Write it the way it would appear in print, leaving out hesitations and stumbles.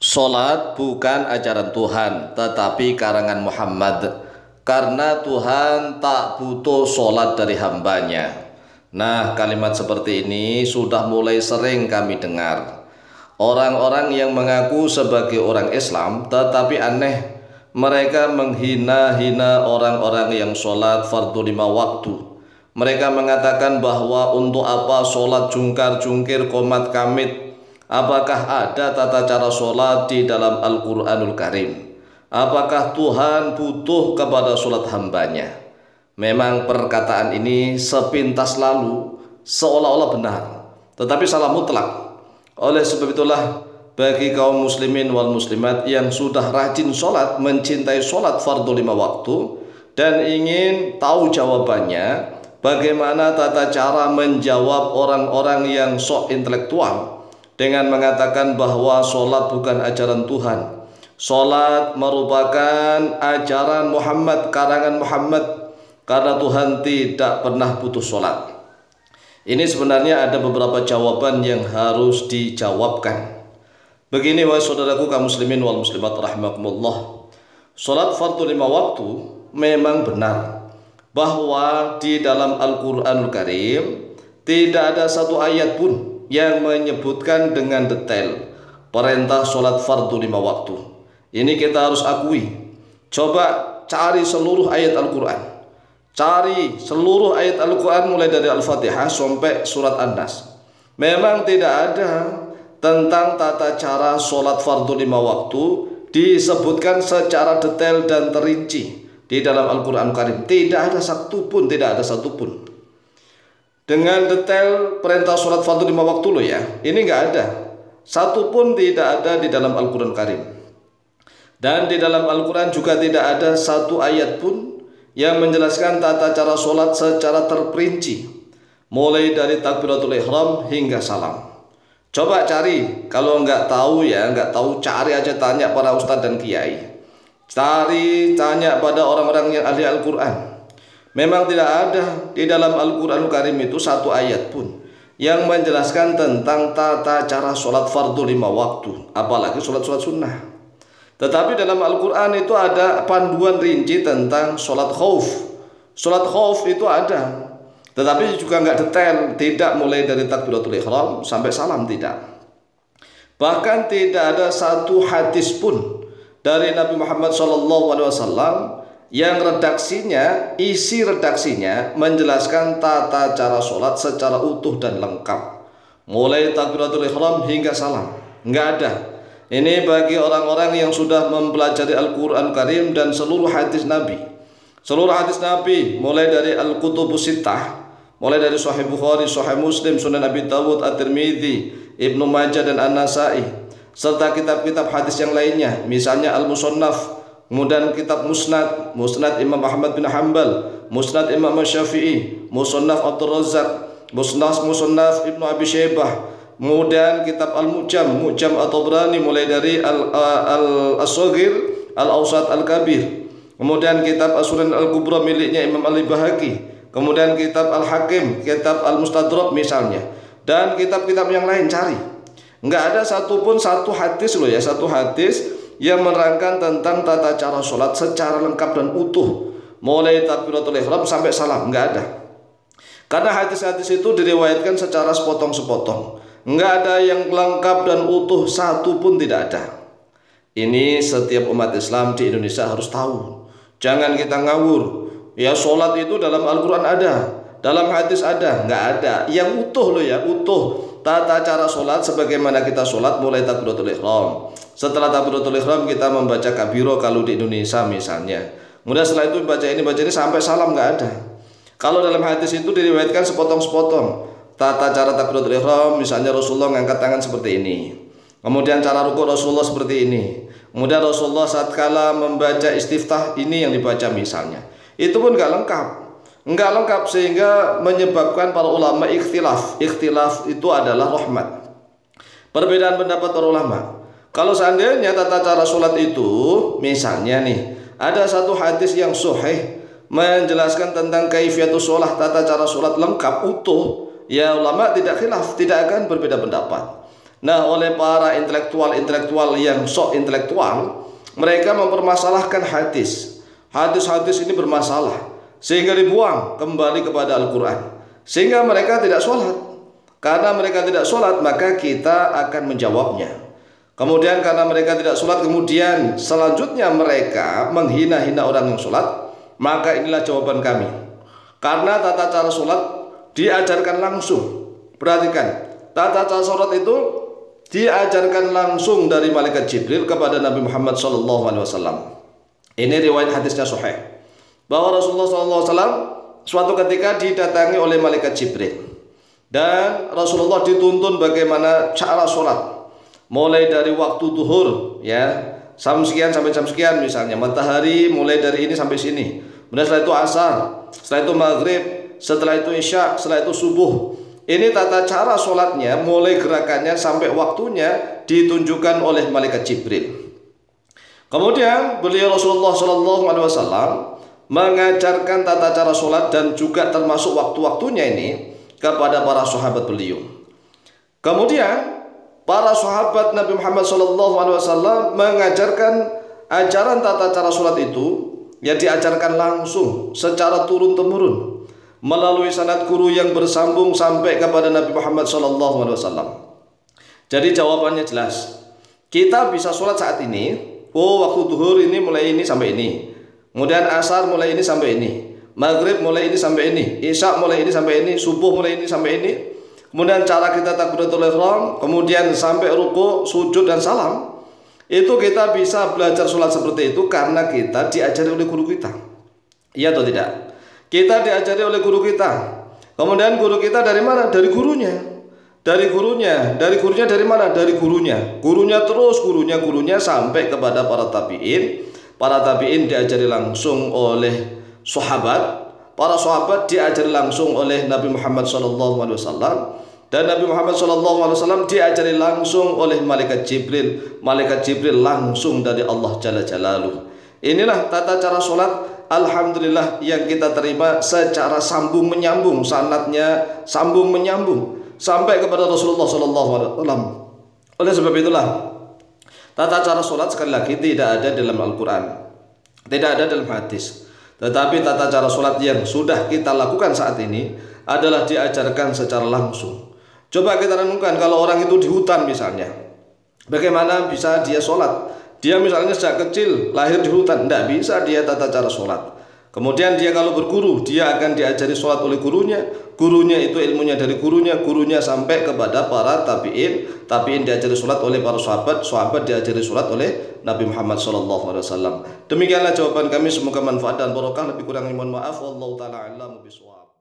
Salat bukan ajaran Tuhan, tetapi karangan Muhammad. Karena Tuhan tak butuh salat dari hambanya. Nah, kalimat seperti ini sudah mulai sering kami dengar. Orang-orang yang mengaku sebagai orang Islam, tetapi aneh, mereka menghina-hina orang-orang yang sholat fardu 5 waktu. Mereka mengatakan bahwa untuk apa sholat jungkar-jungkir komat kamit? Apakah ada tata cara sholat di dalam Al-Quranul Karim? Apakah Tuhan butuh kepada sholat hambanya? Memang perkataan ini sepintas lalu seolah-olah benar, tetapi salah mutlak. Oleh sebab itulah bagi kaum muslimin wal muslimat yang sudah rajin sholat, mencintai sholat fardu 5 waktu, dan ingin tahu jawabannya, bagaimana tata cara menjawab orang-orang yang sok intelektual dengan mengatakan bahwa sholat bukan ajaran Tuhan. Sholat merupakan ajaran Muhammad, karangan Muhammad, karena Tuhan tidak pernah butuh sholat. Ini sebenarnya ada beberapa jawaban yang harus dijawabkan. Begini wahai saudaraku kaum muslimin wal muslimat rahimakumullah. Sholat fardu 5 waktu memang benar bahwa di dalam Al-Quranul Karim tidak ada satu ayat pun yang menyebutkan dengan detail perintah sholat fardu 5 waktu. Ini kita harus akui. Coba cari seluruh ayat Al-Quran. Cari seluruh ayat Al-Quran mulai dari Al-Fatihah sampai surat An-Nas. Memang tidak ada tentang tata cara sholat fardu 5 waktu disebutkan secara detail dan terinci di dalam Al-Quran Karim. Tidak ada satupun, tidak ada satupun. Dengan detail perintah sholat fardu 5 waktu loh ya. Ini nggak ada. Satupun tidak ada di dalam Al-Quran Karim. Dan di dalam Al-Quran juga tidak ada satu ayat pun yang menjelaskan tata cara sholat secara terperinci, mulai dari takbiratul ihram hingga salam. Coba cari, kalau nggak tahu ya, nggak tahu, cari aja, tanya para ustadz dan kiai. Cari, tanya pada orang-orang yang ahli Al-Quran. Memang tidak ada di dalam Al-Quran Karim itu satu ayat pun yang menjelaskan tentang tata cara sholat fardu 5 waktu, apalagi sholat-sholat sunnah. Tetapi dalam Al-Quran itu ada panduan rinci tentang sholat khauf. Sholat khauf itu ada, tetapi juga nggak detail, tidak mulai dari takbiratul ihram sampai salam, tidak. Bahkan tidak ada satu hadis pun dari Nabi Muhammad SAW yang redaksinya, isi redaksinya menjelaskan tata cara sholat secara utuh dan lengkap, mulai takbiratul ihram hingga salam. Nggak ada. Ini bagi orang-orang yang sudah mempelajari Al-Quran Karim dan seluruh hadis Nabi. Seluruh hadis Nabi mulai dari Al-Kutubus Sittah, mulai dari Sahih Bukhari, Sahih Muslim, Sunan Abi Dawud, At-Tirmidzi, Ibnu Majah dan An-Nasai, serta kitab-kitab hadis yang lainnya, misalnya Al-Musannaf, kemudian kitab Musnad, Musnad Imam Ahmad bin Hanbal, Musnad Imam Syafi'i, Musannaf Abdul Razzaq, Musannaf Ibnu Abi Syaibah, kemudian kitab Al-Mu'jam, Mu'jam At-Tabrani, mulai dari Al-Asghir, Al-Awsat, Al-Kabir, kemudian kitab As-Sunan Al-Kubra miliknya Imam Al-Baihaqi, kemudian kitab Al-Hakim, kitab Al-Mustadrak misalnya, dan kitab-kitab yang lain. Cari, nggak ada satupun satu hadis loh ya, satu hadis yang menerangkan tentang tata cara sholat secara lengkap dan utuh, mulai takbiratul ihram sampai salam. Nggak ada, karena hadis-hadis itu diriwayatkan secara sepotong-sepotong. Nggak ada yang lengkap dan utuh, satu pun tidak ada. Ini setiap umat Islam di Indonesia harus tahu. Jangan kita ngawur. Ya, sholat itu dalam Al-Quran ada, dalam hadis ada, nggak ada. Yang utuh loh ya, utuh. Tata cara sholat sebagaimana kita sholat mulai takbiratul ihram. Setelah takbiratul ihram kita membaca kabiro kalau di Indonesia misalnya. Kemudian setelah itu baca ini sampai salam, nggak ada. Kalau dalam hadis itu diriwayatkan sepotong-sepotong. Tata cara takbiratul ihram, misalnya Rasulullah ngangkat tangan seperti ini. Kemudian cara rukuk Rasulullah seperti ini. Kemudian Rasulullah saat kala membaca istiftah ini yang dibaca misalnya. Itu pun nggak lengkap. Nggak lengkap sehingga menyebabkan para ulama ikhtilaf. Ikhtilaf itu adalah rahmat. Perbedaan pendapat para ulama. Kalau seandainya tata cara sholat itu, misalnya nih, ada satu hadis yang sahih menjelaskan tentang kaifiatus sholat, tata cara sholat lengkap, utuh, ya ulama tidak khilaf, tidak akan berbeda pendapat. Nah, oleh para intelektual yang sok intelektual, mereka mempermasalahkan hadis. Hadis-hadis ini bermasalah sehingga dibuang kembali kepada Al-Quran, sehingga mereka tidak sholat. Karena mereka tidak sholat, maka kita akan menjawabnya. Kemudian karena mereka tidak sholat, kemudian selanjutnya mereka menghina-hina orang yang sholat, maka inilah jawaban kami. Karena tata cara sholat diajarkan langsung. Perhatikan, tata cara sholat itu diajarkan langsung dari malaikat Jibril kepada Nabi Muhammad SAW. Ini riwayat hadisnya sahih, bahwa Rasulullah SAW suatu ketika didatangi oleh malaikat Jibril, dan Rasulullah dituntun bagaimana cara sholat, mulai dari waktu duhur, ya, jam sekian sampai jam sekian, misalnya matahari mulai dari ini sampai sini. Kemudian setelah itu asar, setelah itu maghrib, setelah itu isya, setelah itu subuh. Ini tata cara sholatnya, mulai gerakannya sampai waktunya ditunjukkan oleh malaikat Jibril. Kemudian beliau Rasulullah SAW mengajarkan tata cara sholat dan juga termasuk waktu-waktunya ini kepada para sahabat beliau. Kemudian para sahabat Nabi Muhammad SAW mengajarkan ajaran tata cara sholat itu, yang diajarkan langsung secara turun-temurun melalui sanad guru yang bersambung sampai kepada Nabi Muhammad SAW. Jadi jawabannya jelas. Kita bisa sholat saat ini, waktu duhur ini mulai ini sampai ini, kemudian asar mulai ini sampai ini, maghrib mulai ini sampai ini, isya mulai ini sampai ini, subuh mulai ini sampai ini. Kemudian cara kita takbiratul ihram, kemudian sampai ruku, sujud dan salam. Itu kita bisa belajar sholat seperti itu karena kita diajari oleh guru kita. Iya atau tidak? Kita diajari oleh guru kita. Kemudian guru kita dari mana? Dari gurunya. Dari gurunya dari mana? Dari gurunya. Gurunya terus gurunya sampai kepada para tabi'in. Para tabi'in diajari langsung oleh sahabat. Para sahabat diajari langsung oleh Nabi Muhammad SAW. Dan Nabi Muhammad SAW diajari langsung oleh malaikat Jibril. Malaikat Jibril langsung dari Allah Jalla Jalaluh. Inilah tata cara sholat, alhamdulillah, yang kita terima secara sambung menyambung, sanadnya sambung menyambung sampai kepada Rasulullah SAW. Oleh sebab itulah tata cara sholat sekali lagi tidak ada dalam Al-Quran, tidak ada dalam hadis. Tetapi tata cara sholat yang sudah kita lakukan saat ini adalah diajarkan secara langsung. Coba kita renungkan, kalau orang itu di hutan misalnya, bagaimana bisa dia sholat? Dia misalnya sejak kecil lahir di hutan, tidak bisa dia tata cara sholat. Kemudian dia kalau berguru, dia akan diajari sholat oleh gurunya. Gurunya itu ilmunya dari gurunya sampai kepada para tabi'in. Tabi'in diajari sholat oleh para sahabat, sahabat diajari sholat oleh Nabi Muhammad SAW. Demikianlah jawaban kami, semoga manfaat dan barokah. Lebih kurangnya mohon maaf. Wallahu ta'ala a'lam bishawab.